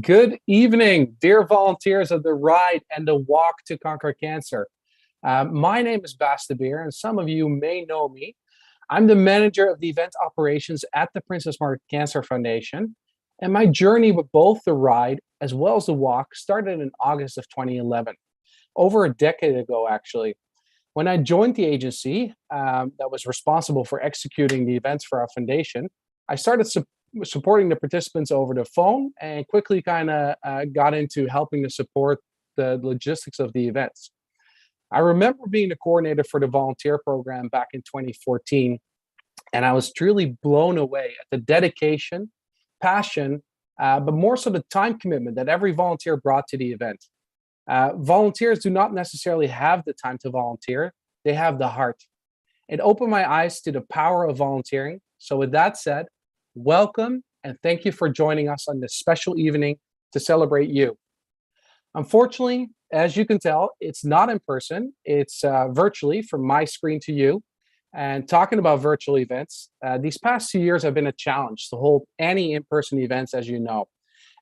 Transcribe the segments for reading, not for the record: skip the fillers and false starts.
Good evening, dear volunteers of the Ride and the Walk to Conquer Cancer. My name is Bas de Beer, and some of you may know me. I'm the manager of the event operations at the Princess Margaret Cancer Foundation, and my journey with both the Ride as well as the Walk started in August of 2011, over a decade ago, actually. When I joined the agency that was responsible for executing the events for our foundation, I started supporting the participants over the phone and quickly kind of got into helping to support the logistics of the events. I remember being the coordinator for the volunteer program back in 2014, and I was truly blown away at the dedication, passion, but more so the time commitment that every volunteer brought to the event. Volunteers do not necessarily have the time to volunteer, they have the heart. It opened my eyes to the power of volunteering. So, with that said, welcome and thank you for joining us on this special evening to celebrate you. Unfortunately, as you can tell, it's not in person, it's virtually from my screen to you. And talking about virtual events, these past 2 years have been a challenge to hold any in person events, as you know.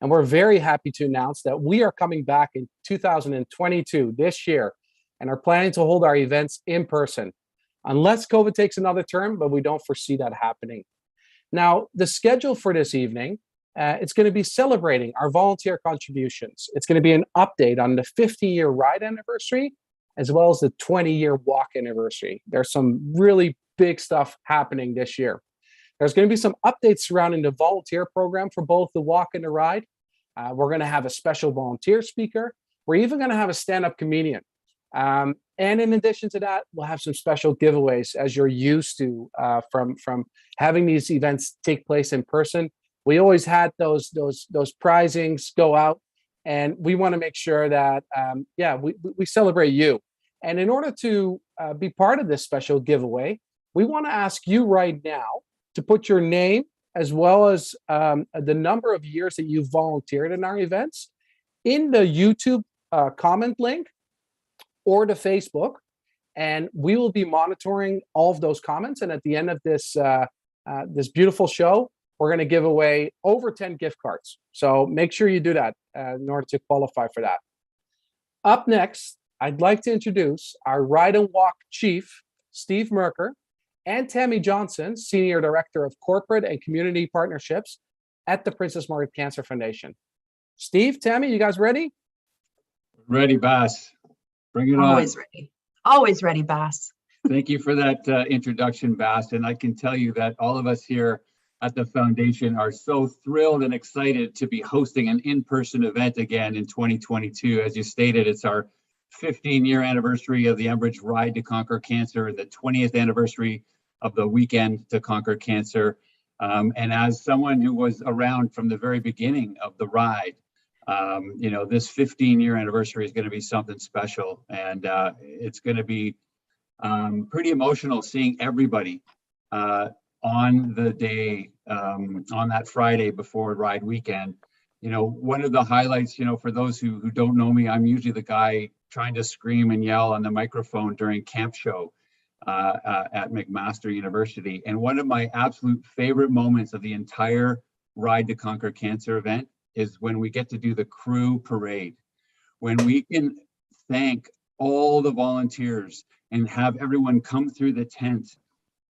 And we're very happy to announce that we are coming back in 2022, this year, and are planning to hold our events in person, unless COVID takes another turn, but we don't foresee that happening. Now, the schedule for this evening, it's going to be celebrating our volunteer contributions. It's going to be an update on the 50-year ride anniversary, as well as the 20-year walk anniversary. There's some really big stuff happening this year. There's going to be some updates surrounding the volunteer program for both the walk and the ride. We're going to have a special volunteer speaker. We're even going to have a stand-up comedian. And in addition to that, we'll have some special giveaways, as you're used to from having these events take place in person. We always had those prizings go out, and we want to make sure that we celebrate you. And in order to be part of this special giveaway, we want to ask you right now to put your name as well as the number of years that you've volunteered in our events in the YouTube comment link or the Facebook, and we will be monitoring all of those comments. And at the end of this beautiful show, we're going to give away over 10 gift cards. So make sure you do that in order to qualify for that. Up next, I'd like to introduce our Ride and Walk Chief, Steve Merker, and Tammy Johnson, Senior Director of Corporate and Community Partnerships at the Princess Margaret Cancer Foundation. Steve, Tammy, you guys ready? Ready, Bas. Bring it on. Always ready. Always ready, Bas. Thank you for that introduction, Bas. And I can tell you that all of us here at the foundation are so thrilled and excited to be hosting an in-person event again in 2022. As you stated, it's our 15-year anniversary of the Enbridge Ride to Conquer Cancer, the 20th anniversary of the Weekend to Conquer Cancer. And as someone who was around from the very beginning of the ride, this 15-year anniversary is going to be something special, and it's going to be pretty emotional seeing everybody on the day, on that Friday before Ride Weekend. One of the highlights, for those who don't know me, I'm usually the guy trying to scream and yell on the microphone during camp show at McMaster University. And one of my absolute favorite moments of the entire Ride to Conquer Cancer event is when we get to do the crew parade, when we can thank all the volunteers and have everyone come through the tent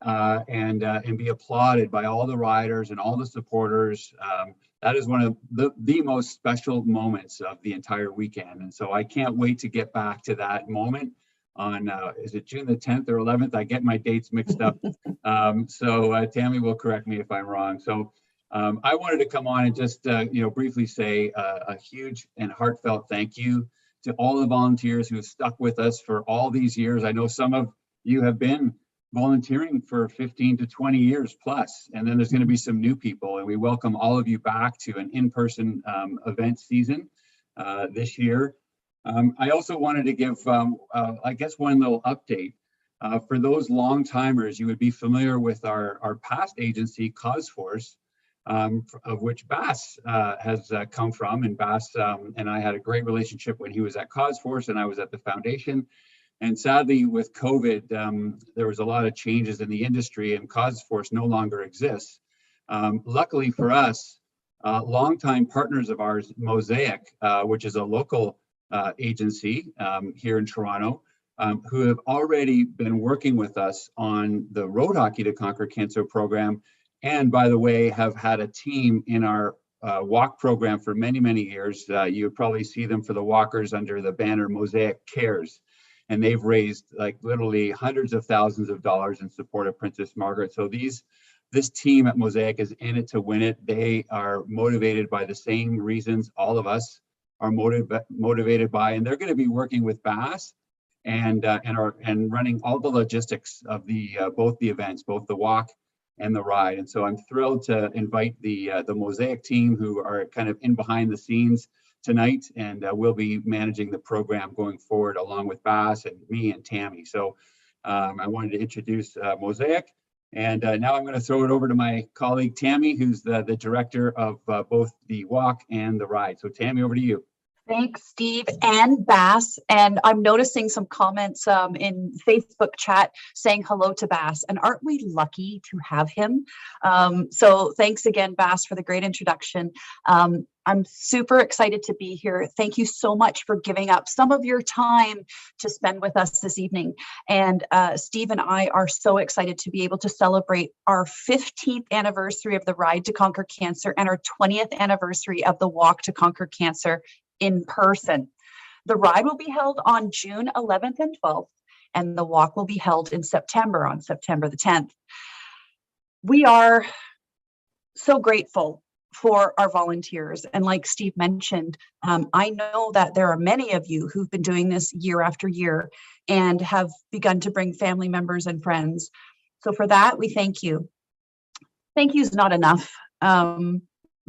and be applauded by all the riders and all the supporters. That is one of the most special moments of the entire weekend. And so I can't wait to get back to that moment on, is it June the 10th or 11th? I get my dates mixed up. So Tammy will correct me if I'm wrong. So I wanted to come on and just, briefly say a huge and heartfelt thank you to all the volunteers who have stuck with us for all these years. I know some of you have been volunteering for 15 to 20 years plus, and then there's going to be some new people, and we welcome all of you back to an in-person event season this year. I also wanted to give, I guess, one little update. For those long timers, you would be familiar with our past agency, CauseForce, of which Bas has come from, and Bas and I had a great relationship when he was at CauseForce and I was at the foundation. And sadly, with COVID, there was a lot of changes in the industry, and CauseForce no longer exists. Luckily for us, longtime partners of ours, Mosaic, which is a local agency here in Toronto, who have already been working with us on the Road Hockey to Conquer Cancer program. And by the way, have had a team in our walk program for many, many years. You would probably see them for the walkers under the banner Mosaic Cares. And they've raised like literally hundreds of thousands of dollars in support of Princess Margaret. So this team at Mosaic is in it to win it. They are motivated by the same reasons all of us are motivated by, and they're going to be working with BASS and running all the logistics of the both the events, both the walk and the ride. And so I'm thrilled to invite the Mosaic team, who are kind of in behind the scenes tonight, and we'll be managing the program going forward along with BASS and me and Tammy. So I wanted to introduce Mosaic, and now I'm going to throw it over to my colleague Tammy, who's the director of both the walk and the ride. So Tammy, over to you. Thanks, Steve and Bass. And I'm noticing some comments in Facebook chat saying hello to Bass. And aren't we lucky to have him? So thanks again, Bass, for the great introduction. I'm super excited to be here. Thank you so much for giving up some of your time to spend with us this evening. And Steve and I are so excited to be able to celebrate our 15th anniversary of the Ride to Conquer Cancer and our 20th anniversary of the Walk to Conquer Cancer in person. The ride will be held on June 11th and 12th, and the walk will be held in September, on September the 10th. We are so grateful for our volunteers. And like Steve mentioned, I know that there are many of you who've been doing this year after year and have begun to bring family members and friends. So for that, we thank you. Thank you is not enough.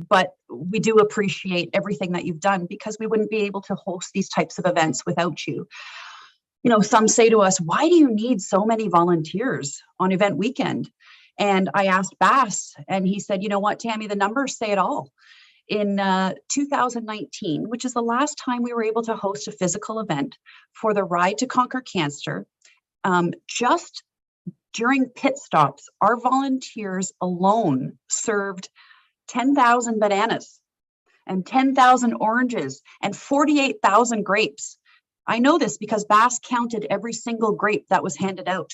But we do appreciate everything that you've done, because we wouldn't be able to host these types of events without you. You know, some say to us, why do you need so many volunteers on event weekend? And I asked Bass, and he said, you know what, Tammy, the numbers say it all. In 2019, which is the last time we were able to host a physical event for the Ride to Conquer Cancer, just during pit stops, our volunteers alone served 10,000 bananas and 10,000 oranges and 48,000 grapes. I know this because Bass counted every single grape that was handed out.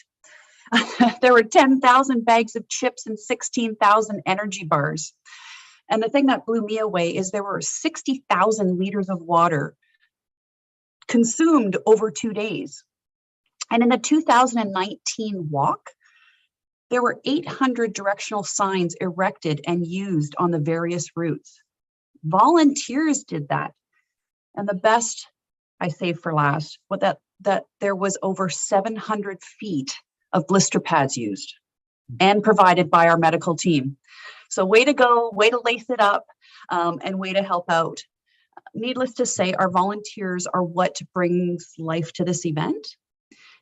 There were 10,000 bags of chips and 16,000 energy bars. And the thing that blew me away is there were 60,000 liters of water consumed over 2 days. And in the 2019 walk, there were 800 directional signs erected and used on the various routes. Volunteers did that. And the best, I saved for last, was that there was over 700 feet of blister pads used and provided by our medical team. So way to go, way to lace it up, and way to help out. Needless to say, our volunteers are what brings life to this event.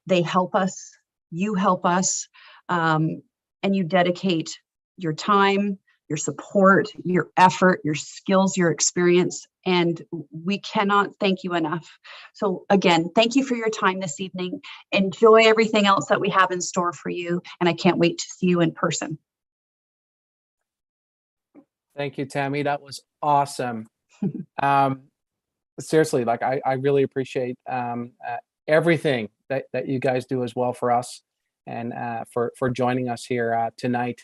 They help us, you help us, and you dedicate your time, your support, your effort, your skills, your experience, and we cannot thank you enough. So again, thank you for your time this evening. Enjoy everything else that we have in store for you, and I can't wait to see you in person. Thank you, Tammy. That was awesome. Seriously, like I really appreciate everything that you guys do as well for us, and for joining us here tonight.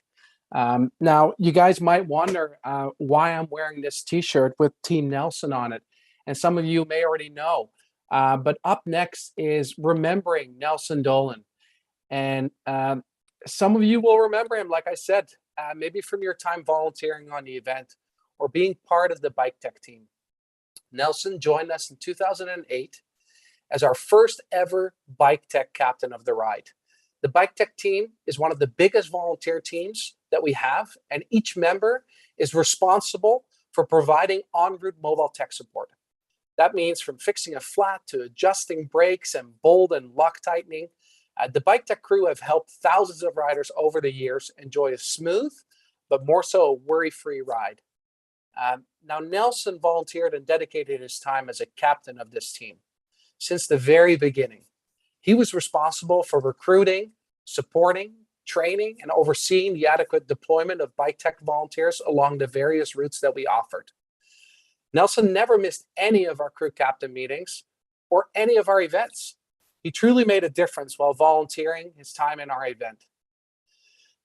Now, you guys might wonder why I'm wearing this T-shirt with Team Nelson on it, and some of you may already know. But up next is remembering Nelson Dolan, and some of you will remember him, like I said, maybe from your time volunteering on the event or being part of the bike tech team. Nelson joined us in 2008 as our first ever bike tech captain of the ride. The bike tech team is one of the biggest volunteer teams that we have, and each member is responsible for providing en route mobile tech support. That means from fixing a flat to adjusting brakes and bolt and lock tightening. The bike tech crew have helped thousands of riders over the years enjoy a smooth, but more so a worry-free ride. Now, Nelson volunteered and dedicated his time as a captain of this team since the very beginning. He was responsible for recruiting, supporting, training and overseeing the adequate deployment of bike tech volunteers along the various routes that we offered. Nelson never missed any of our crew captain meetings or any of our events. He truly made a difference while volunteering his time in our event.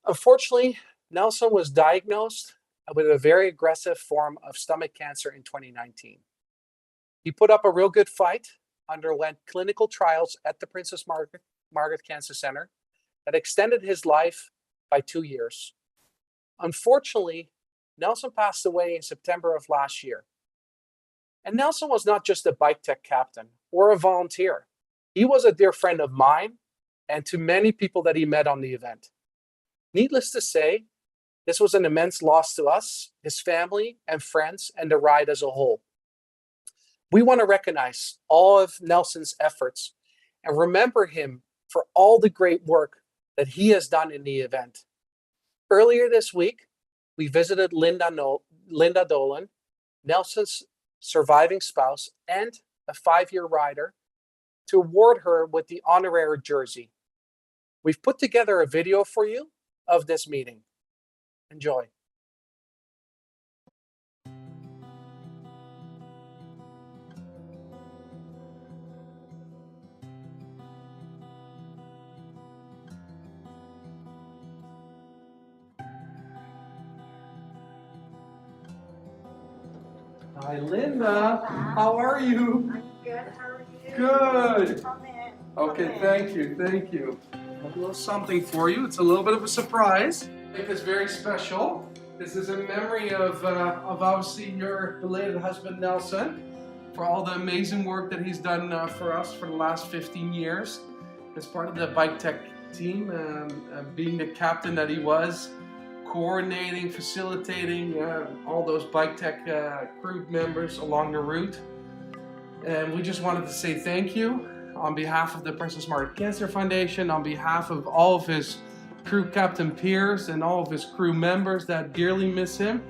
Unfortunately, Nelson was diagnosed with a very aggressive form of stomach cancer in 2019. He put up a real good fight, underwent clinical trials at the Princess Margaret Cancer Center that extended his life by 2 years. Unfortunately, Nelson passed away in September of last year. And Nelson was not just a bike tech captain or a volunteer. He was a dear friend of mine and to many people that he met on the event. Needless to say, this was an immense loss to us, his family and friends, and the ride as a whole. We want to recognize all of Nelson's efforts and remember him for all the great work that he has done in the event. Earlier this week, we visited Linda Dolan, Nelson's surviving spouse and a 5-year rider, to award her with the honorary jersey. We've put together a video for you of this meeting. Enjoy. Hi, Linda. How are you? I'm good. How are you? Good. Come in. Okay, Come in. thank you, thank you. I have a little something for you. It's a little bit of a surprise. I think it's very special. This is in memory of obviously your belated husband, Nelson, for all the amazing work that he's done for us for the last 15 years as part of the bike tech team, being the captain that he was, coordinating, facilitating all those bike tech crew members along the route. And we just wanted to say thank you on behalf of the Princess Margaret Cancer Foundation, on behalf of all of his crew captain peers and all of his crew members that dearly miss him.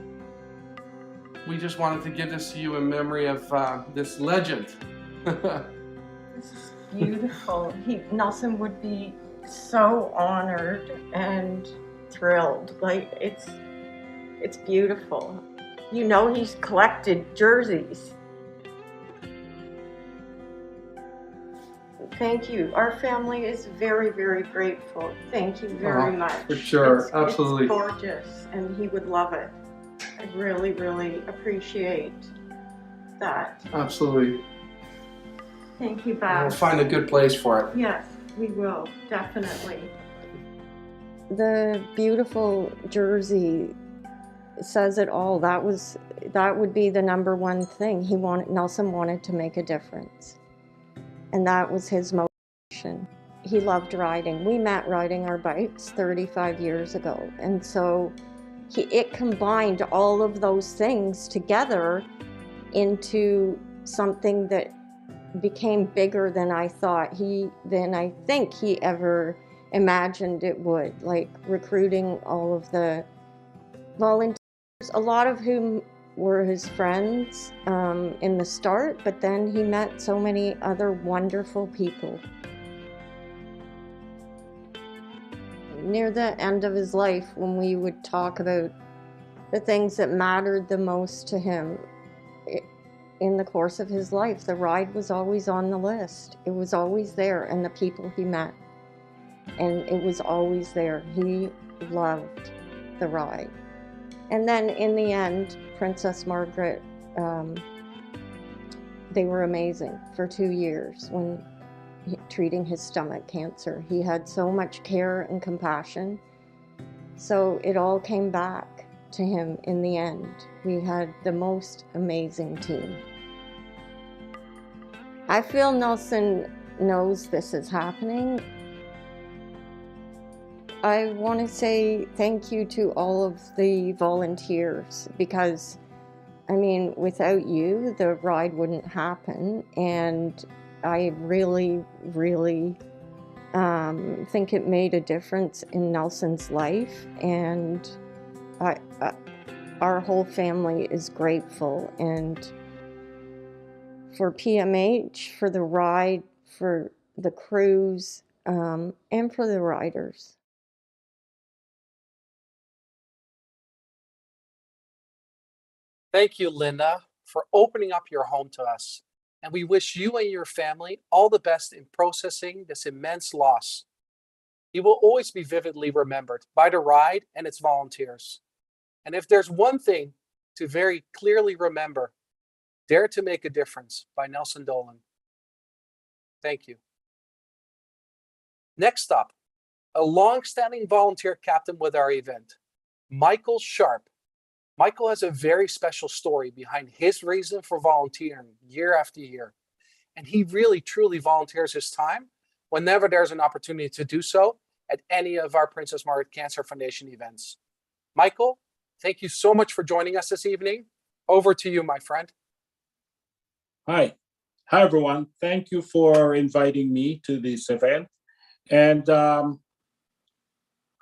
We just wanted to give this to you in memory of this legend. This is beautiful. Nelson would be so honored and thrilled. Like it's beautiful. You know, he's collected jerseys. Thank you. Our family is very, very grateful. Thank you very much. For sure, absolutely. It's gorgeous, and he would love it. I really, really appreciate that. Absolutely. Thank you, We'll Beth. find a good place for it. Yes, we will, definitely. The beautiful jersey says it all. That would be the number one thing. Nelson wanted to make a difference. And that was his motivation. He loved riding. We met riding our bikes 35 years ago. And so it combined all of those things together into something that became bigger than I think he ever imagined it would. Like recruiting all of the volunteers, a lot of whom were his friends in the start, but then he met so many other wonderful people. Near the end of his life, when we would talk about the things that mattered the most to him in the course of his life, the ride was always on the list. It was always there, and the people he met. And it was always there. He loved the ride. And then in the end, Princess Margaret, they were amazing for 2 years when treating his stomach cancer. He had so much care and compassion. So it all came back to him in the end. We had the most amazing team. I feel Nelson knows this is happening. I want to say thank you to all of the volunteers because, I mean, without you, the ride wouldn't happen. And I really, really think it made a difference in Nelson's life. And our whole family is grateful. And for PMH, for the ride, for the crews, and for the riders. Thank you, Linda, for opening up your home to us. And we wish you and your family all the best in processing this immense loss. You will always be vividly remembered by the ride and its volunteers. And if there's one thing to very clearly remember, Dare to Make a Difference by Nelson Dolan. Thank you. Next up, a long-standing volunteer captain with our event, Michael Sharp. Michael has a very special story behind his reason for volunteering year after year. And he really, truly volunteers his time whenever there's an opportunity to do so at any of our Princess Margaret Cancer Foundation events. Michael, thank you so much for joining us this evening. Over to you, my friend. Hi. Hi, everyone. Thank you for inviting me to this event. And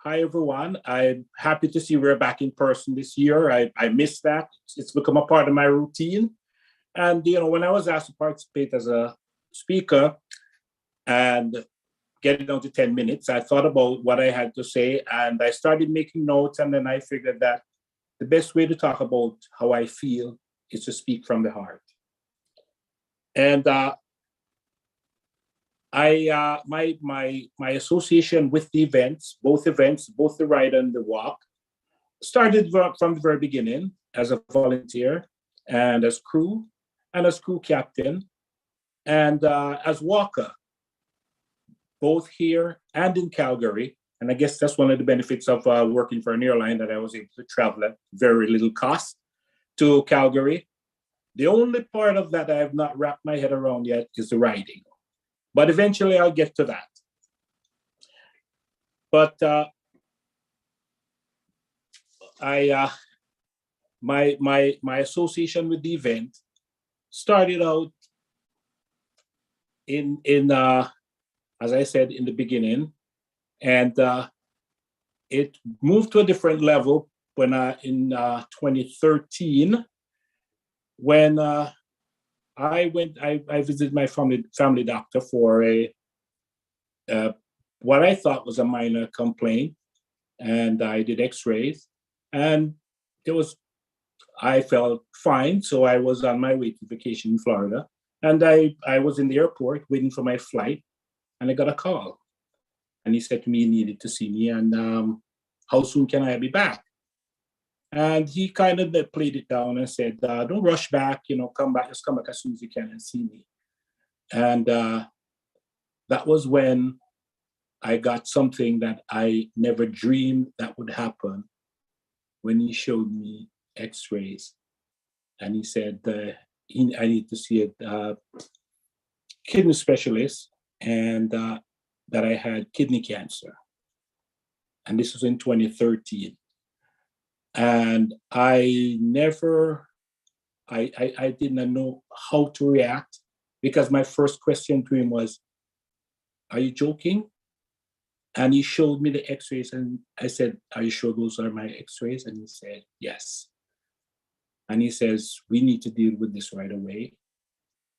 hi, everyone. I'm happy to see we're back in person this year. I missed that. It's become a part of my routine. And, when I was asked to participate as a speaker and getting down to 10 minutes, I thought about what I had to say and I started making notes. And then I figured that the best way to talk about how I feel is to speak from the heart. And my association with the events, both the ride and the walk, started from the very beginning as a volunteer and as crew captain and as walker, both here and in Calgary. And I guess that's one of the benefits of working for an airline, that I was able to travel at very little cost to Calgary. The only part of that I have not wrapped my head around yet is the riding. But eventually I'll get to that. But my association with the event started out in as I said in the beginning, and it moved to a different level when in 2013, when I visited my family doctor for what I thought was a minor complaint, and I did X-rays, and I felt fine. So I was on my way to vacation in Florida, and I was in the airport waiting for my flight, and I got a call, and he said to me he needed to see me, and how soon can I be back? And he kind of played it down and said, don't rush back, come back, just come back as soon as you can and see me. And that was when I got something that I never dreamed that would happen, when he showed me X-rays. And he said, I need to see a kidney specialist, and that I had kidney cancer. And this was in 2013. And I didn't know how to react, because my first question to him was, are you joking? And he showed me the X-rays, and I said, are you sure those are my X-rays? And he said, yes. And he says, we need to deal with this right away.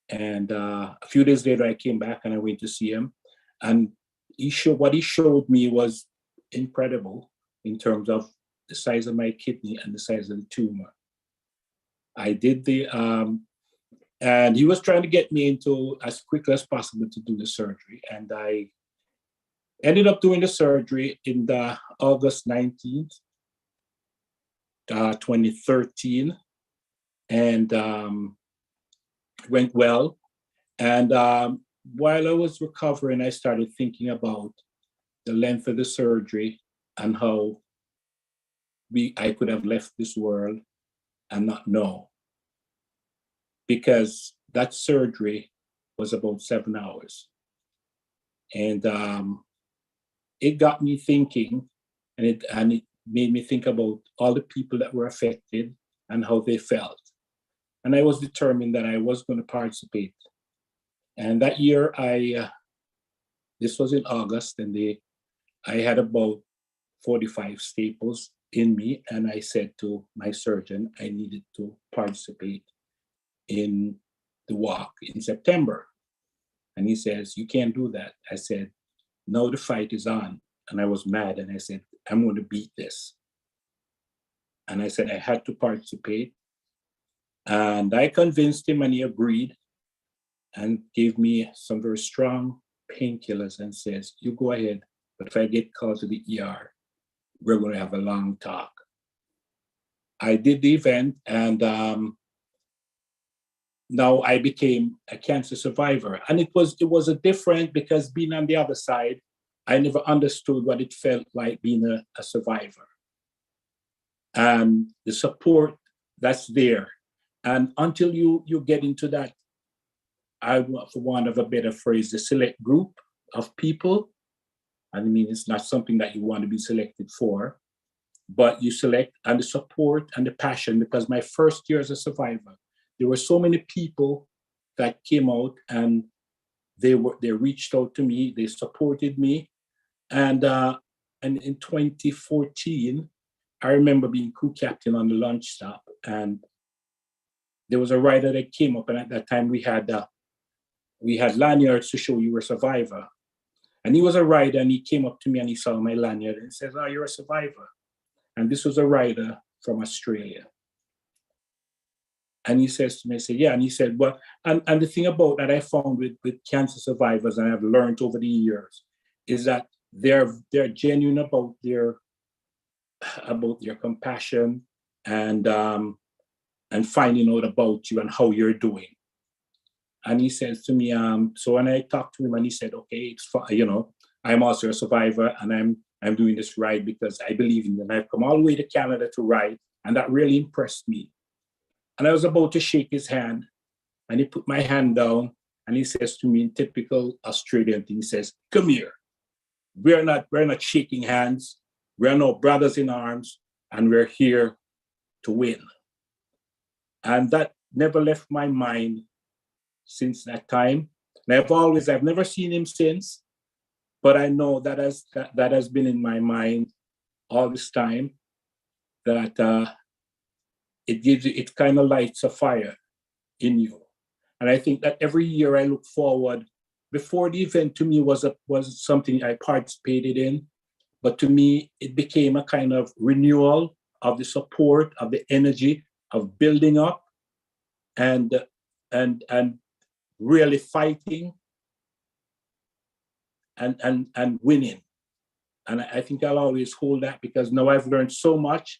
And a few days later, I came back and I went to see him. And what he showed me was incredible in terms of the size of my kidney and the size of the tumor. I did and he was trying to get me into as quickly as possible to do the surgery. And I ended up doing the surgery in the August 19th, 2013. And went well. And while I was recovering, I started thinking about the length of the surgery and how I could have left this world and not know. Because that surgery was about 7 hours. And it got me thinking, and it made me think about all the people that were affected and how they felt. And I was determined that I was going to participate. And that year, this was in August, and I had about 45 staples in me. And I said to my surgeon, I needed to participate in the walk in September. And he says, you can't do that. I said, no, the fight is on. And I was mad. And I said, I'm going to beat this. And I said, I had to participate. And I convinced him, and he agreed and gave me some very strong painkillers and says, you go ahead, but if I get called to the ER, we're going to have a long talk. I did the event, and now I became a cancer survivor. And it was a different, because being on the other side, I never understood what it felt like being a survivor. And the support that's there. And until you get into that, for want of a better phrase, the select group of people, I mean, it's not something that you want to be selected for, but you select, and the support and the passion, because my first year as a survivor, there were so many people that came out, and they reached out to me, they supported me. And in 2014, I remember being crew captain on the lunch stop, and there was a rider that came up, and at that time we had lanyards to show you were a survivor. And he was a rider, and he came up to me and he saw my lanyard and says, "Oh, you're a survivor." And this was a rider from Australia. And he says to me, I said, "Yeah." And he said, "Well," and the thing about that I found with cancer survivors, and I've learned over the years, is that they're genuine about their compassion and finding out about you and how you're doing. And he says to me, so when I talked to him, and he said, "Okay, it's fine, I'm also a survivor, and I'm doing this ride because I believe in it. And I've come all the way to Canada to ride." And that really impressed me. And I was about to shake his hand, and he put my hand down, and he says to me in typical Australian thing, he says, "Come here. We're not shaking hands. We're no brothers in arms, and we're here to win." And that never left my mind since that time. And I've never seen him since, but I know that has been in my mind all this time, that it kind of lights a fire in you. And I think that every year I look forward. Before the event, to me, was something I participated in, but to me it became a kind of renewal of the support, of the energy, of building up and really fighting and winning. And I think I'll always hold that, because now I've learned so much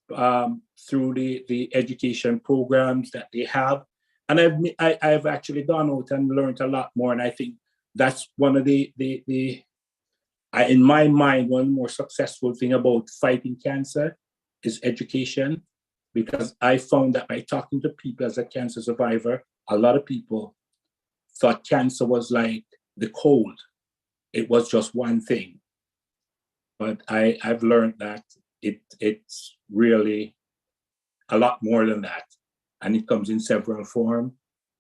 through the education programs that they have. And I've actually gone out and learned a lot more. And I think that's one of in my mind, one more successful thing about fighting cancer is education, because I found that by talking to people as a cancer survivor, a lot of people thought cancer was like the cold. It was just one thing. But I've learned that it's really a lot more than that. And it comes in several forms,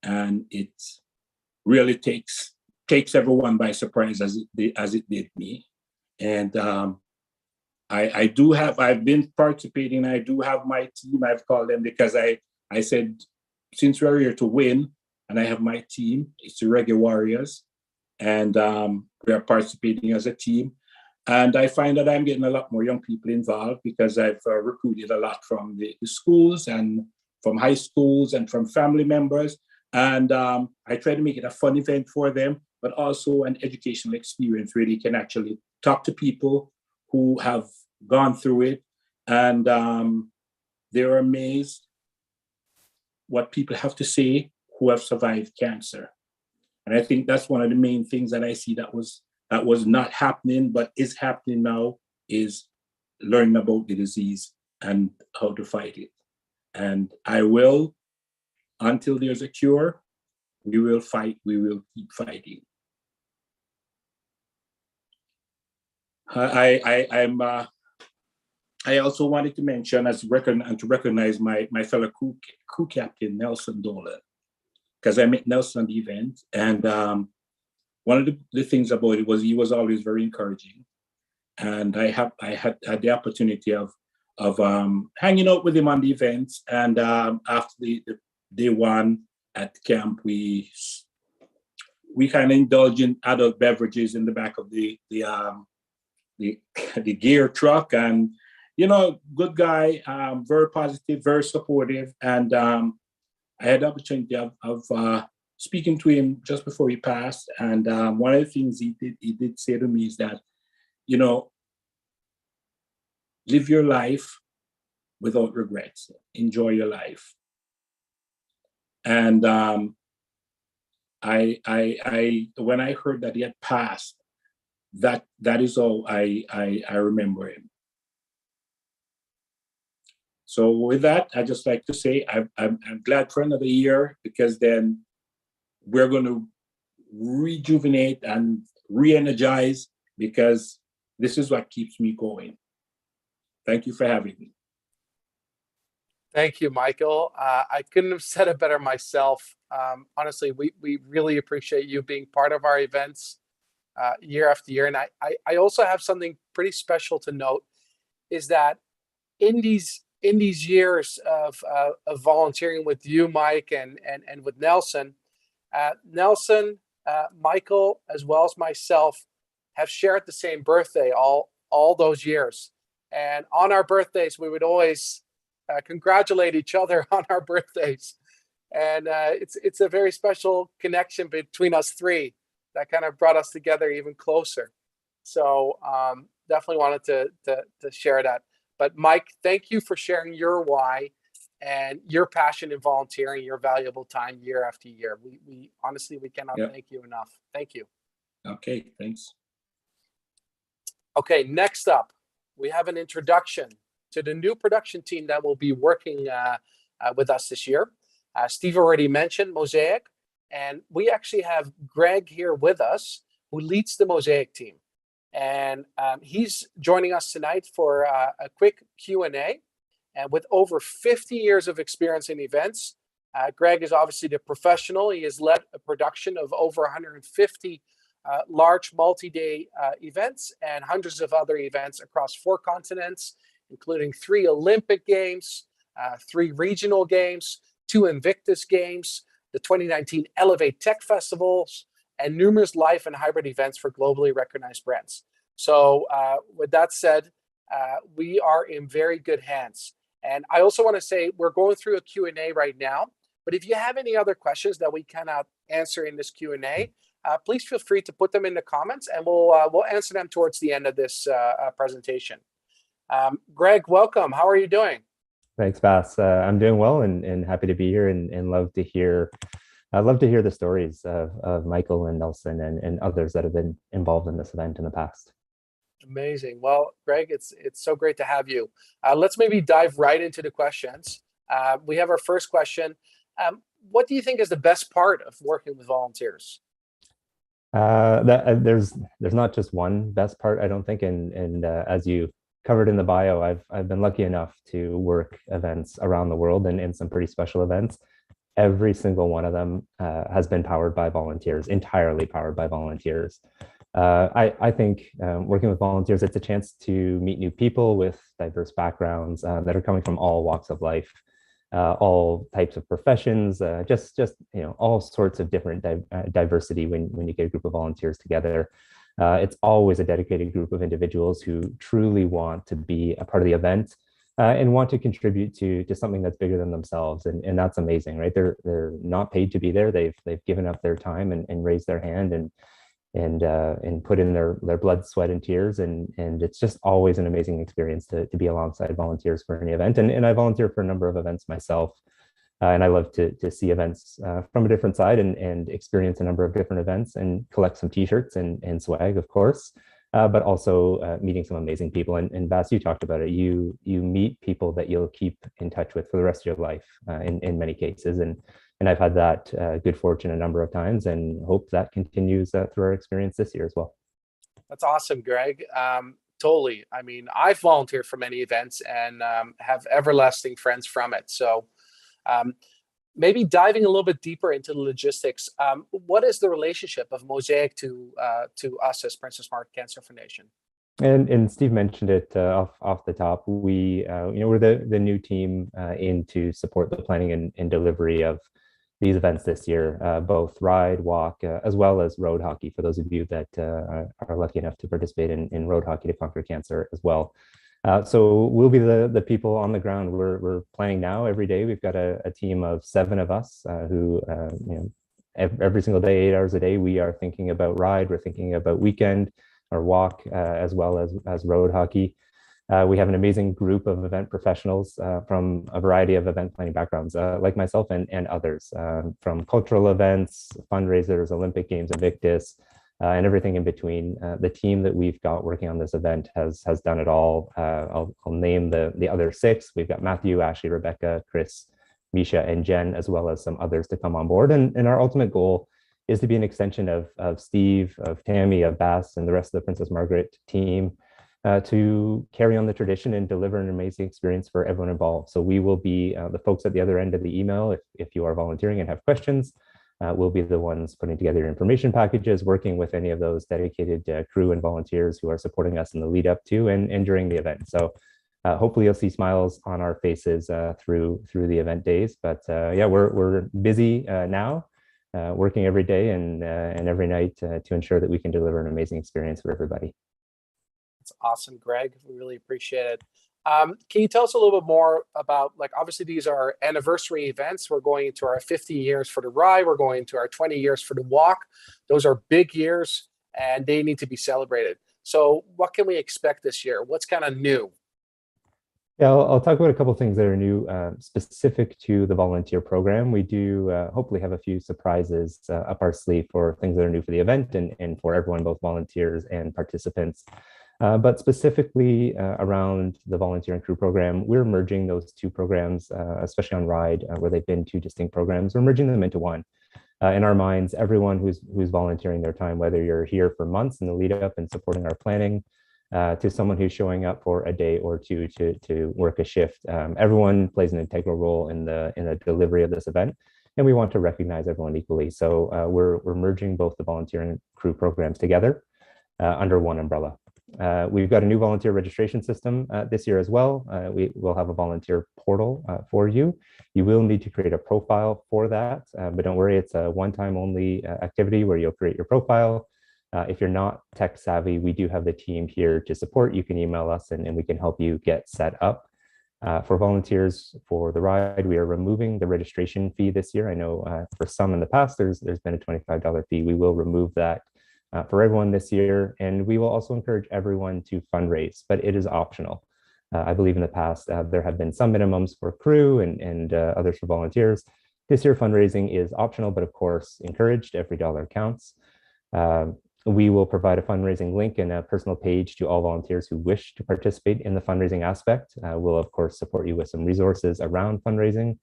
and it really takes everyone by surprise, as it did me. And I've been participating. I do have my team. I've called them because I said, since we're here to win, and I have my team, it's the Reggae Warriors, and we are participating as a team. And I find that I'm getting a lot more young people involved, because I've recruited a lot from the schools and from high schools and from family members. And I try to make it a fun event for them, but also an educational experience where they can actually talk to people who have gone through it. And they're amazed what people have to say who have survived cancer. And I think that's one of the main things that I see that was not happening, but is happening now, is learning about the disease and how to fight it. And I will, until there's a cure, we will fight, we will keep fighting. I also wanted to mention and to recognize my fellow crew captain, Nelson Dolan, because I met Nelson at the event, and one of the things about it was he was always very encouraging, and I had the opportunity of hanging out with him on the events. And after the day one at camp, we kind of indulge in adult beverages in the back of the gear truck, and good guy, very positive, very supportive. And I had the opportunity of speaking to him just before he passed. And one of the things he did say to me is that, live your life without regrets. Enjoy your life. And when I heard that he had passed, that is all I remember him. So with that, I just like to say I'm glad for another year, because then we're going to rejuvenate and re-energize, because this is what keeps me going. Thank you for having me. Thank you, Michael. I couldn't have said it better myself. Honestly, we really appreciate you being part of our events year after year. And I also have something pretty special to note, is that in these years of volunteering with you, Mike, and with Nelson, Michael, as well as myself, have shared the same birthday all those years. And on our birthdays, we would always congratulate each other on our birthdays. And it's a very special connection between us three that kind of brought us together even closer. So definitely wanted to share that. But Mike, thank you for sharing your why and your passion in volunteering, your valuable time year after year. We honestly, we cannot thank you enough. Thank you. Okay, thanks. Okay, next up, we have an introduction to the new production team that will be working with us this year. Steve already mentioned Mosaic, and we actually have Greg here with us, who leads the Mosaic team. And he's joining us tonight for a quick Q&A. And with over 50 years of experience in events, Greg is obviously the professional. He has led a production of over 150 large multi-day events and hundreds of other events across 4 continents, including 3 Olympic Games, 3 regional games, 2 Invictus Games, the 2019 Elevate Tech Festivals, and numerous live and hybrid events for globally recognized brands. So with that said, we are in very good hands. And I also want to say we're going through a Q&A right now, but if you have any other questions that we cannot answer in this Q&A, please feel free to put them in the comments, and we'll answer them towards the end of this presentation. Greg, welcome. How are you doing? Thanks, Bass. I'm doing well and happy to be here, and love to hear the stories of Michael and Nelson and others that have been involved in this event in the past. Amazing. Well, Greg, it's so great to have you. Let's maybe dive right into the questions. We have our first question. What do you think is the best part of working with volunteers? There's not just one best part, I don't think. And as you covered in the bio, I've been lucky enough to work events around the world and in some pretty special events. Every single one of them has been powered by volunteers, entirely powered by volunteers. I think working with volunteers, it's a chance to meet new people with diverse backgrounds that are coming from all walks of life, all types of professions, just all sorts of different diversity when you get a group of volunteers together. It's always a dedicated group of individuals who truly want to be a part of the event and want to contribute to something that's bigger than themselves, and that's amazing, right? They're not paid to be there. They've given up their time and raised their hand and put in their blood, sweat, and tears, and it's just always an amazing experience to be alongside volunteers for any event. And I volunteer for a number of events myself, and I love to see events from a different side and experience a number of different events and collect some t-shirts and swag, of course, but also meeting some amazing people. And Bass, you talked about it. You meet people that you'll keep in touch with for the rest of your life in many cases. And I've had that good fortune a number of times, and hope that continues through our experience this year as well. That's awesome, Greg. Totally. I mean, I've volunteered for many events and have everlasting friends from it. So maybe diving a little bit deeper into the logistics, what is the relationship of Mosaic to us as Princess Margaret Cancer Foundation? And Steve mentioned it off the top. We're the new team in to support the planning and delivery of these events this year, both ride, walk, as well as road hockey, for those of you that are lucky enough to participate in road hockey to conquer cancer as well. So we'll be the people on the ground. We're playing now every day. We've got a team of 7 of us who, every single day, 8 hours a day, we are thinking about ride. We're thinking about weekend or walk, as well as road hockey. We have an amazing group of event professionals from a variety of event planning backgrounds, like myself and others, from cultural events, fundraisers, Olympic Games, Invictus, and everything in between. The team that we've got working on this event has done it all. I'll name the other 6. We've got Matthew, Ashley, Rebecca, Chris, Misha, and Jen, as well as some others to come on board. And our ultimate goal is to be an extension of Steve, of Tammy, of Bass, and the rest of the Princess Margaret team, to carry on the tradition and deliver an amazing experience for everyone involved. So we will be the folks at the other end of the email. If you are volunteering and have questions, we'll be the ones putting together your information packages, working with any of those dedicated crew and volunteers who are supporting us in the lead up to and during the event. So hopefully you'll see smiles on our faces through the event days. But yeah, we're busy now, working every day and every night to ensure that we can deliver an amazing experience for everybody. That's awesome, Greg. We really appreciate it. Can you tell us a little bit more about, like, obviously these are anniversary events. We're going into our 50 years for the ride. We're going into our 20 years for the walk. Those are big years and they need to be celebrated. So what can we expect this year? What's kind of new? Yeah, I'll talk about a couple of things that are new, specific to the volunteer program. We do hopefully have a few surprises up our sleeve for things that are new for the event and for everyone, both volunteers and participants. But specifically around the volunteer and crew program, we're merging those 2 programs, especially on Ride, where they've been 2 distinct programs. We're merging them into one. In our minds, everyone who's volunteering their time, whether you're here for months in the lead up and supporting our planning, to someone who's showing up for a day or 2 to work a shift, everyone plays an integral role in the delivery of this event, and we want to recognize everyone equally. So we're merging both the volunteer and crew programs together under one umbrella. We've got a new volunteer registration system this year as well. We will have a volunteer portal for you. You will need to create a profile for that, but don't worry, it's a one-time only activity where you'll create your profile. If you're not tech savvy, we do have the team here to support. You can email us and we can help you get set up. For volunteers for the ride, we are removing the registration fee this year. I know for some in the past, there's been a $25 fee. We will remove that for everyone this year, and we will also encourage everyone to fundraise, but it is optional. I believe in the past there have been some minimums for crew and others for volunteers. This year fundraising is optional, but of course encouraged. Every dollar counts. We will provide a fundraising link and a personal page to all volunteers who wish to participate in the fundraising aspect. We'll of course support you with some resources around fundraising.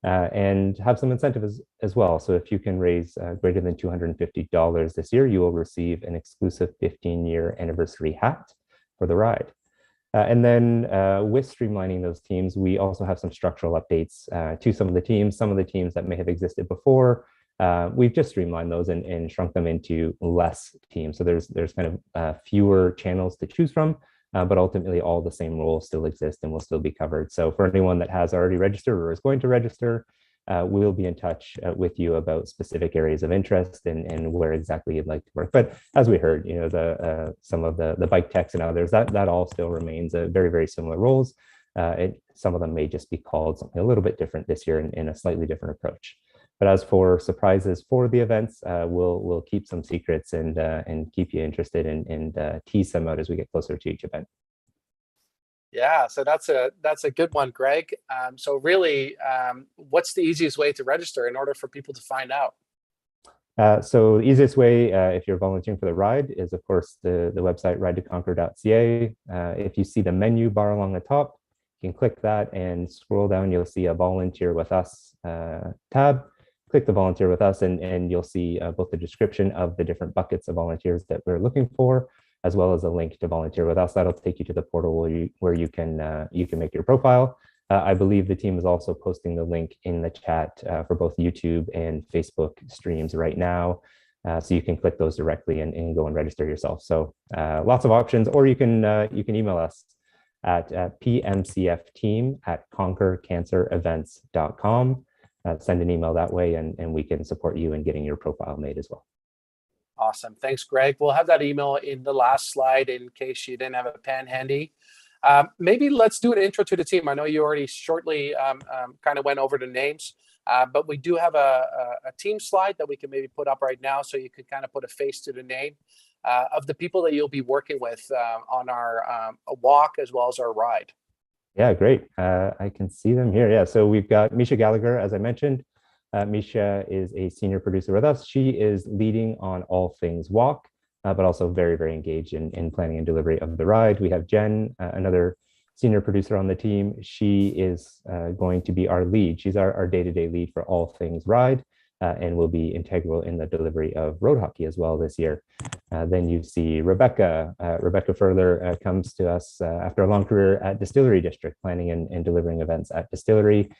And have some incentives as well. So if you can raise greater than $250 this year, you will receive an exclusive 15-year anniversary hat for the ride. And then with streamlining those teams, we also have some structural updates to some of the teams that may have existed before. We've just streamlined those and shrunk them into less teams. So there's kind of fewer channels to choose from. But ultimately all the same roles still exist and will still be covered. So for anyone that has already registered or is going to register, we'll be in touch with you about specific areas of interest and where exactly you'd like to work. But as we heard, some of the bike techs and others, that all still remains very, very similar roles. Some of them may just be called something a little bit different this year in a slightly different approach. But as for surprises for the events, we'll keep some secrets and keep you interested and tease them out as we get closer to each event. Yeah, so that's a good one, Greg. So really, what's the easiest way to register in order for people to find out? So the easiest way, if you're volunteering for the ride, is of course the website ridetoconquer.ca. If you see the menu bar along the top, you can click that and scroll down. You'll see a volunteer with us tab. Click the volunteer with us and you'll see both the description of the different buckets of volunteers that we're looking for, as well as a link to volunteer with us. That'll take you to the portal where you can make your profile. I believe the team is also posting the link in the chat for both YouTube and Facebook streams right now. So you can click those directly and go and register yourself. So lots of options, or you can email us at pmcfteam@conquercancerevents.com. Send an email that way and we can support you in getting your profile made as well. Awesome. Thanks, Greg. We'll have that email in the last slide in case you didn't have a pen handy. Maybe let's do an intro to the team. I know you already shortly kind of went over the names, but we do have a team slide that we can maybe put up right now, so you could kind of put a face to the name of the people that you'll be working with on our walk as well as our ride. Yeah, great. I can see them here. Yeah, so we've got Misha Gallagher, as I mentioned. Misha is a senior producer with us. She is leading on all things walk, but also very, very engaged in planning and delivery of the ride. We have Jen, another senior producer on the team. She is going to be our lead. She's our day-to-day lead for all things ride, and will be integral in the delivery of road hockey as well this year. Then you see Rebecca. Rebecca Furler comes to us after a long career at Distillery District, planning and delivering events at Distillery.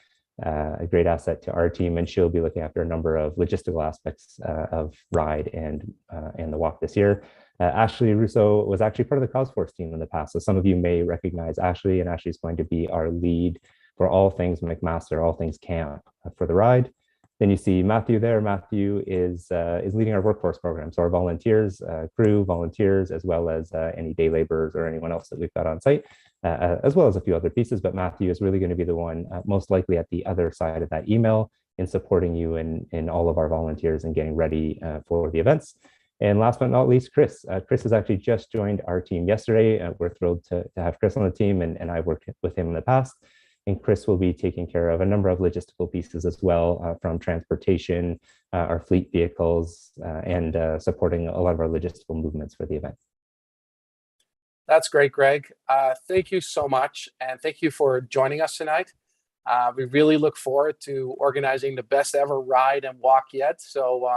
A great asset to our team, and she'll be looking after a number of logistical aspects of ride and the walk this year. Ashley Russo was actually part of the CosForce team in the past, so some of you may recognize Ashley, and Ashley's going to be our lead for all things McMaster, all things camp for the ride. Then you see Matthew there. Matthew is leading our workforce program, so our volunteers, crew, volunteers, as well as any day laborers or anyone else that we've got on site, as well as a few other pieces. But Matthew is really going to be the one most likely at the other side of that email in supporting you in all of our volunteers and getting ready for the events. And last but not least, Chris. Chris has actually just joined our team yesterday. We're thrilled to have Chris on the team, and I've worked with him in the past. And Chris will be taking care of a number of logistical pieces as well, from transportation, our fleet vehicles, and supporting a lot of our logistical movements for the event. That's great, Greg. Thank you so much. And thank you for joining us tonight. We really look forward to organizing the best ever ride and walk yet. So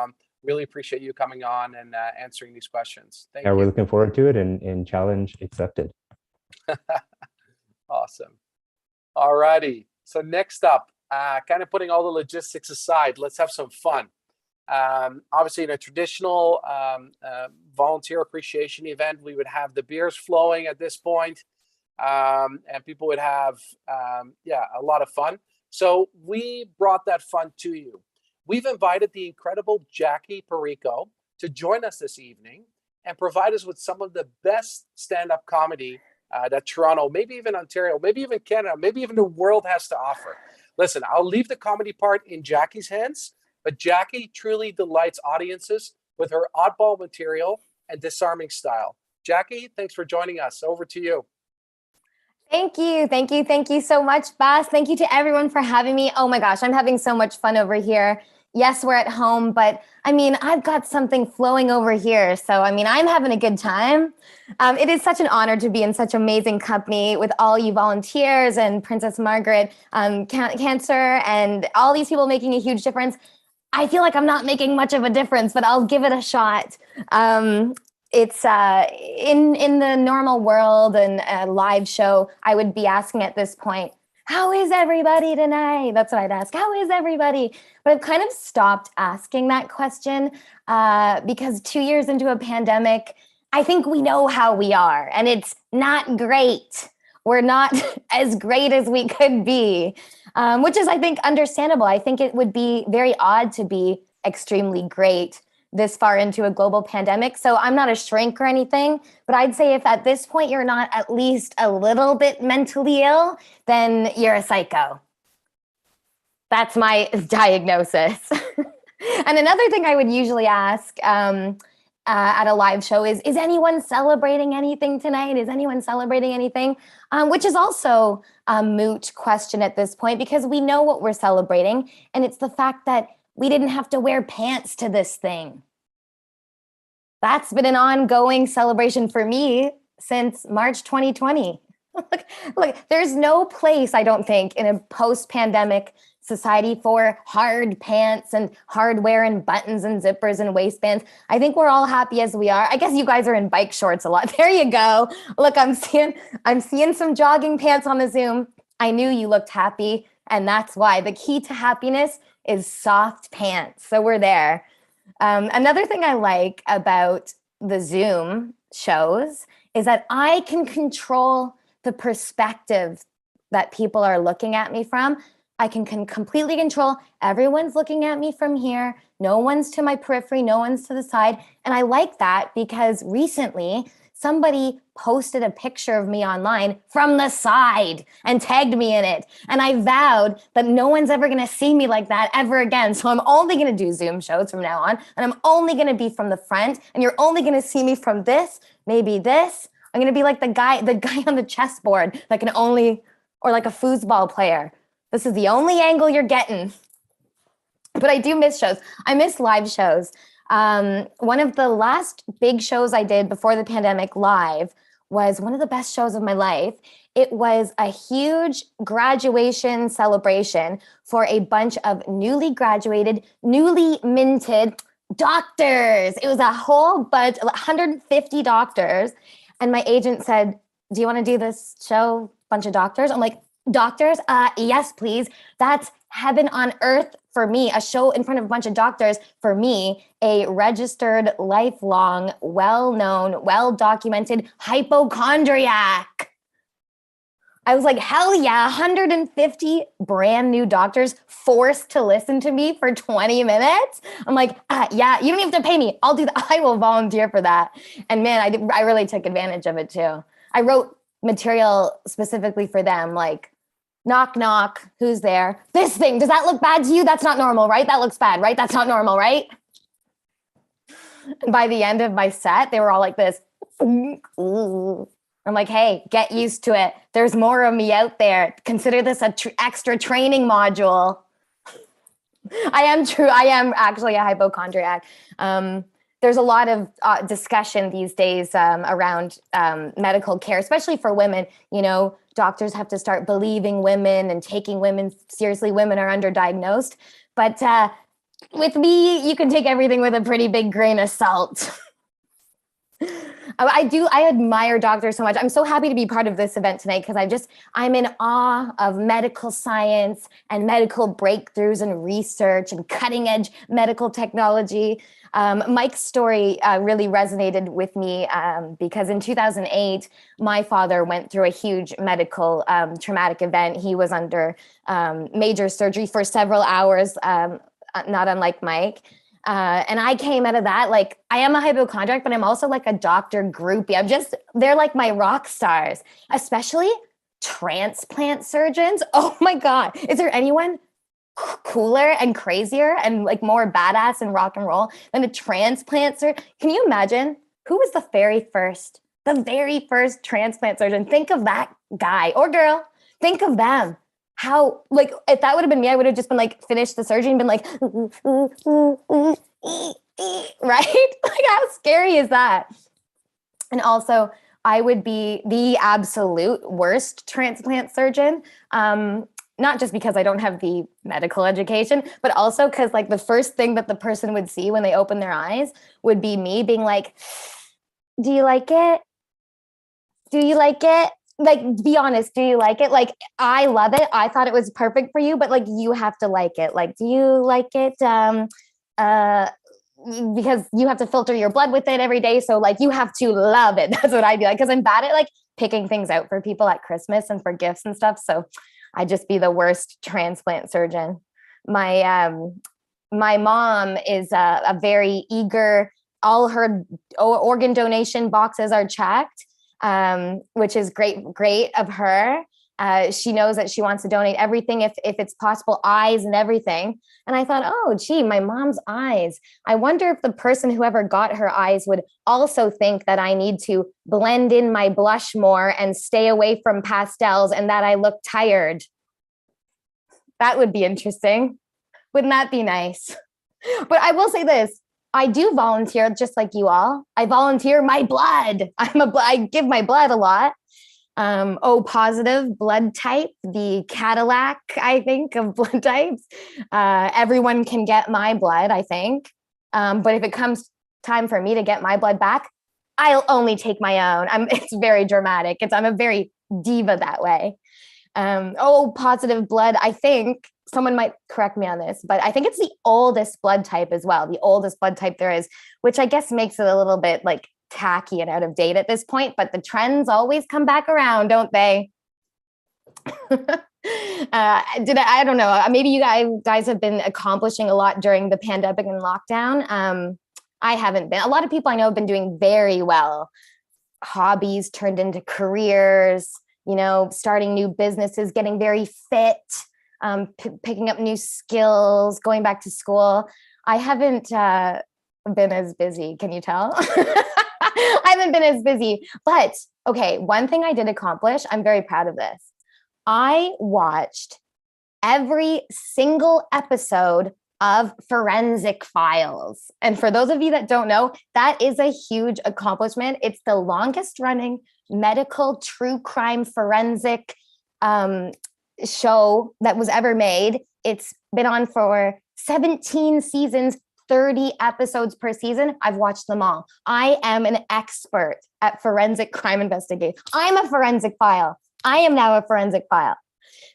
really appreciate you coming on and answering these questions. Thank you. We're looking forward to it, and challenge accepted. Awesome. All righty. So next up, kind of putting all the logistics aside, let's have some fun. Obviously, in a traditional volunteer appreciation event, we would have the beers flowing at this point, and people would have, a lot of fun. So we brought that fun to you. We've invited the incredible Jackie Perico to join us this evening and provide us with some of the best stand-up comedy that Toronto, maybe even Ontario, maybe even Canada, maybe even the world has to offer. Listen, I'll leave the comedy part in Jackie's hands, but Jackie truly delights audiences with her oddball material and disarming style. Jackie, thanks for joining us. Over to you. Thank you. Thank you. Thank you so much, Bas. Thank you to everyone for having me. Oh my gosh, I'm having so much fun over here. Yes, we're at home, but I mean, I've got something flowing over here. So, I mean, I'm having a good time. It is such an honor to be in such amazing company with all you volunteers and Princess Margaret Cancer and all these people making a huge difference. I feel like I'm not making much of a difference, but I'll give it a shot. It's in the normal world and a live show, I would be asking at this point, how is everybody tonight? That's what I'd ask. How is everybody? But I've kind of stopped asking that question because 2 years into a pandemic, I think we know how we are, and it's not great. We're not as great as we could be, which is, I think, understandable. I think it would be very odd to be extremely great this far into a global pandemic. So I'm not a shrink or anything, but I'd say if at this point you're not at least a little bit mentally ill, then you're a psycho. That's my diagnosis. And another thing I would usually ask at a live show is anyone celebrating anything tonight? Is anyone celebrating anything? Which is also a moot question at this point, because we know what we're celebrating, and it's the fact that we didn't have to wear pants to this thing. That's been an ongoing celebration for me since March 2020. Look, there's no place, I don't think, in a post-pandemic society for hard pants and hardware and buttons and zippers and waistbands. I think we're all happy as we are. I guess you guys are in bike shorts a lot. There you go. Look, I'm seeing some jogging pants on the Zoom. I knew you looked happy, and that's why. The key to happiness is soft pants. So we're there. Another thing I like about the Zoom shows is that I can control the perspective that people are looking at me from. I can completely control, everyone's looking at me from here. No one's to my periphery, no one's to the side. And I like that because recently somebody posted a picture of me online from the side and tagged me in it. And I vowed that no one's ever going to see me like that ever again. So I'm only going to do Zoom shows from now on. And I'm only going to be from the front. And you're only going to see me from this, maybe this. I'm going to be like the guy on the chessboard that can only, or like a foosball player. This is the only angle you're getting. But I do miss shows. I miss live shows. One of the last big shows I did before the pandemic live was one of the best shows of my life. It was a huge graduation celebration for a bunch of newly graduated, newly minted doctors. It was a whole bunch, 150 doctors. And my agent said, do you want to do this show, bunch of doctors? I'm like, doctors? Yes, please. That's heaven on earth for me. A show in front of a bunch of doctors, for me, a registered, lifelong, well-known, well-documented hypochondriac. I was like, hell yeah, 150 brand new doctors forced to listen to me for 20 minutes. I'm like, yeah, you don't even have to pay me. I'll do that. I will volunteer for that. And man, I really took advantage of it too. I wrote material specifically for them, like, knock, knock, who's there? This thing, does that look bad to you? That's not normal, right? That looks bad, right? That's not normal, right? And by the end of my set, they were all like this. I'm like, hey, get used to it. There's more of me out there. Consider this a extra training module. I am actually a hypochondriac. There's a lot of discussion these days around medical care, especially for women. You know, doctors have to start believing women and taking women seriously. Women are underdiagnosed. But with me, you can take everything with a pretty big grain of salt. I admire doctors so much. I'm so happy to be part of this event tonight because I'm in awe of medical science and medical breakthroughs and research and cutting edge medical technology. Mike's story really resonated with me because in 2008, my father went through a huge medical traumatic event. He was under major surgery for several hours, not unlike Mike. And I came out of that, like, I am a hypochondriac, but I'm also like a doctor groupie. They're like my rock stars, especially transplant surgeons. Oh my God. Is there anyone cooler and crazier and like more badass and rock and roll than a transplant surgeon? Can you imagine who was the very first transplant surgeon? Think of that guy or girl. Think of them. How, like, if that would have been me, I would have just been like, finished the surgery and been like, right? Like, how scary is that? And also, I would be the absolute worst transplant surgeon. Not just because I don't have the medical education, but also because like the first thing that the person would see when they open their eyes would be me being like, do you like it? Do you like it? Like, be honest, do you like it? Like, I love it. I thought it was perfect for you, but like, you have to like it. Like, do you like it? Because you have to filter your blood with it every day. So like, you have to love it. That's what I'd be like. Cause I'm bad at like picking things out for people at Christmas and for gifts and stuff. So I'd just be the worst transplant surgeon. My mom is a very eager, all her organ donation boxes are checked. Which is great of her. She knows that she wants to donate everything if it's possible, eyes and everything. And I thought, oh, gee, my mom's eyes. I wonder if the person whoever got her eyes would also think that I need to blend in my blush more and stay away from pastels and that I look tired. That would be interesting. Wouldn't that be nice? But I will say this. I do volunteer just like you all. I volunteer my blood. I give my blood a lot. O positive blood type, the Cadillac, I think, of blood types. Everyone can get my blood, I think. But if it comes time for me to get my blood back, I'll only take my own. It's very dramatic. I'm a very diva that way. O positive blood, I think, someone might correct me on this, but I think it's the oldest blood type as well, the oldest blood type there is, which I guess makes it a little bit like tacky and out of date at this point, but the trends always come back around, don't they? I don't know, maybe you guys have been accomplishing a lot during the pandemic and lockdown. I haven't been. A lot of people I know have been doing very well. hobbies turned into careers, you know, starting new businesses, getting very fit, picking up new skills, going back to school. I haven't been as busy. Can you tell? I haven't been as busy, but okay. One thing I did accomplish, I'm very proud of this. I watched every single episode of Forensic Files. And for those of you that don't know, that is a huge accomplishment. It's the longest running medical true crime forensic show that was ever made. It's been on for 17 seasons, 30 episodes per season. I've watched them all. I am an expert at forensic crime investigation. I'm a forensic file. I am now a forensic file.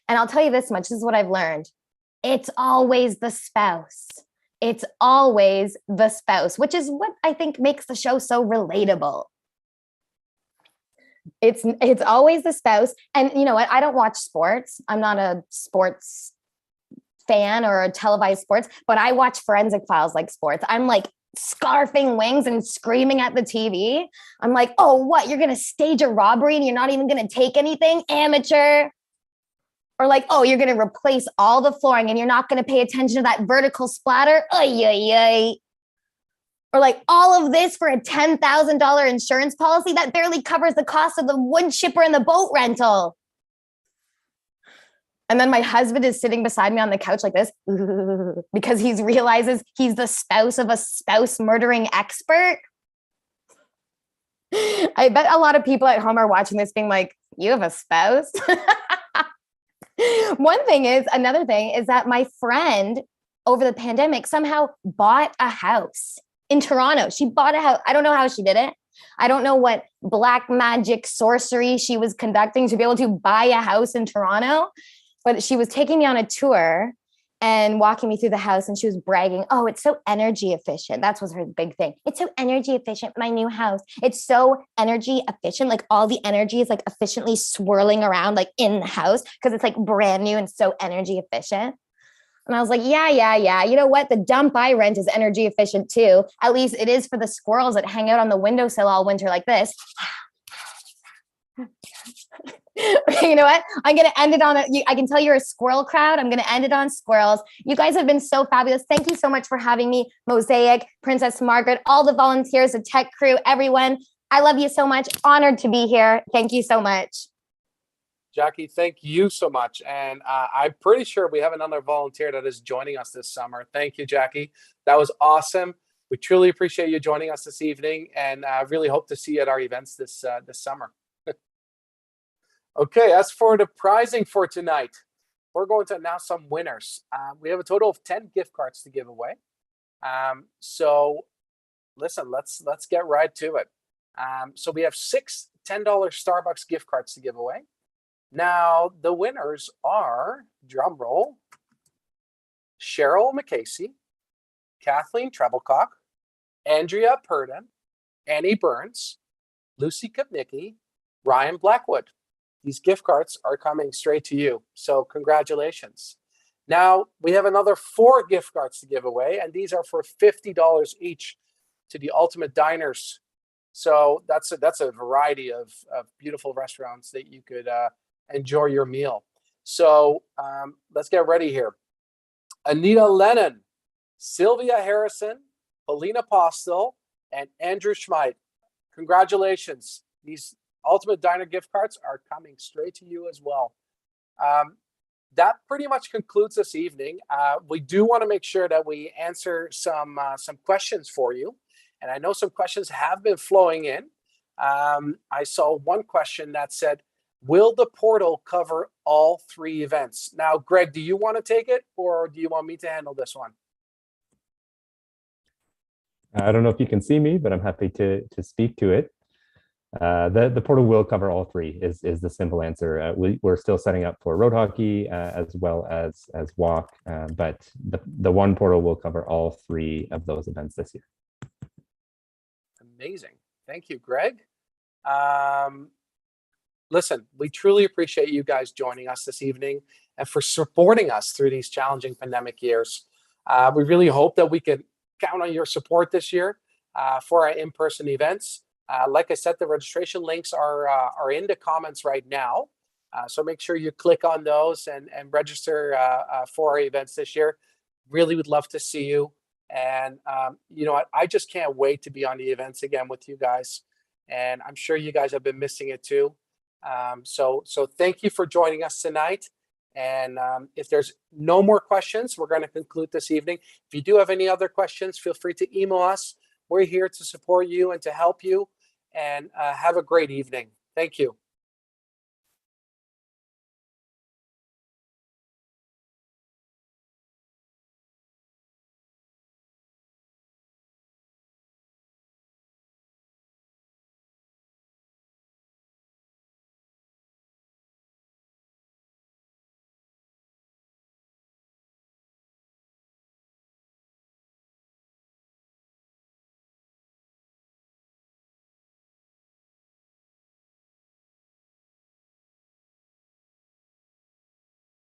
And I'll tell you this much, this is what I've learned. It's always the spouse. It's always the spouse, which is what I think makes the show so relatable. It's always the spouse. And you know what? I don't watch sports. I'm not a sports fan or a televised sports, but I watch Forensic Files like sports. I'm like scarfing wings and screaming at the TV. I'm like, oh, what? You're going to stage a robbery and you're not even going to take anything? Amateur. Or like, oh, you're going to replace all the flooring and you're not going to pay attention to that vertical splatter? Ay, ay, ay. Or like all of this for a $10,000 insurance policy that barely covers the cost of the wood chipper and the boat rental. And then my husband is sitting beside me on the couch like this because he realizes he's the spouse of a spouse murdering expert. I bet a lot of people at home are watching this being like, you have a spouse? Another thing is that my friend over the pandemic somehow bought a house in Toronto. She bought a house. I don't know how she did it. I don't know what black magic sorcery she was conducting to be able to buy a house in Toronto, but she was taking me on a tour and walking me through the house, and she was bragging, oh, it's so energy efficient. That was her big thing. It's so energy efficient, my new house. It's so energy efficient. Like all the energy is like efficiently swirling around like in the house because it's like brand new and so energy efficient. And I was like, yeah. You know what? The dump I rent is energy efficient too. At least it is for the squirrels that hang out on the windowsill all winter like this. You know what? I'm going to end it on I can tell you're a squirrel crowd. I'm going to end it on squirrels. You guys have been so fabulous. Thank you so much for having me. Mosaic, Princess Margaret, all the volunteers, the tech crew, everyone. I love you so much. Honored to be here. Thank you so much. Jackie, thank you so much. And I'm pretty sure we have another volunteer that is joining us this summer. Thank you, Jackie. That was awesome. We truly appreciate you joining us this evening, and I really hope to see you at our events this summer. Okay, as for the prizing for tonight, we're going to announce some winners. We have a total of 10 gift cards to give away. So listen, let's get right to it. So we have 6 $10 Starbucks gift cards to give away. Now, the winners are, drum roll, Cheryl McCasey, Kathleen Treblecock, Andrea Purdon, Annie Burns, Lucy Kopnicki, Ryan Blackwood. These gift cards are coming straight to you. So congratulations. Now, we have another 4 gift cards to give away, and these are for $50 each to the Ultimate Diners. So that's a variety of beautiful restaurants that you could enjoy your meal. So let's get ready here. Anita Lennon, Sylvia Harrison, Paulina Postel, and Andrew Schmid. Congratulations. These Ultimate Diner gift cards are coming straight to you as well. That pretty much concludes this evening. We do want to make sure that we answer some questions for you. And I know some questions have been flowing in. I saw one question that said, will the portal cover all 3 events? Now, Greg, do you want to take it, or do you want me to handle this one? I don't know if you can see me, but I'm happy to speak to it. The portal will cover all 3 is the simple answer. We're still setting up for road hockey as well as walk, but the one portal will cover all 3 of those events this year. Amazing. Thank you, Greg. Listen, we truly appreciate you guys joining us this evening and for supporting us through these challenging pandemic years. We really hope that we can count on your support this year for our in-person events. Like I said, the registration links are in the comments right now. So make sure you click on those and register for our events this year. Really would love to see you. And you know what? I just can't wait to be on the events again with you guys. And I'm sure you guys have been missing it too. So thank you for joining us tonight. And if there's no more questions, we're going to conclude this evening. If you do have any other questions, feel free to email us. We're here to support you and to help you. And have a great evening. Thank you.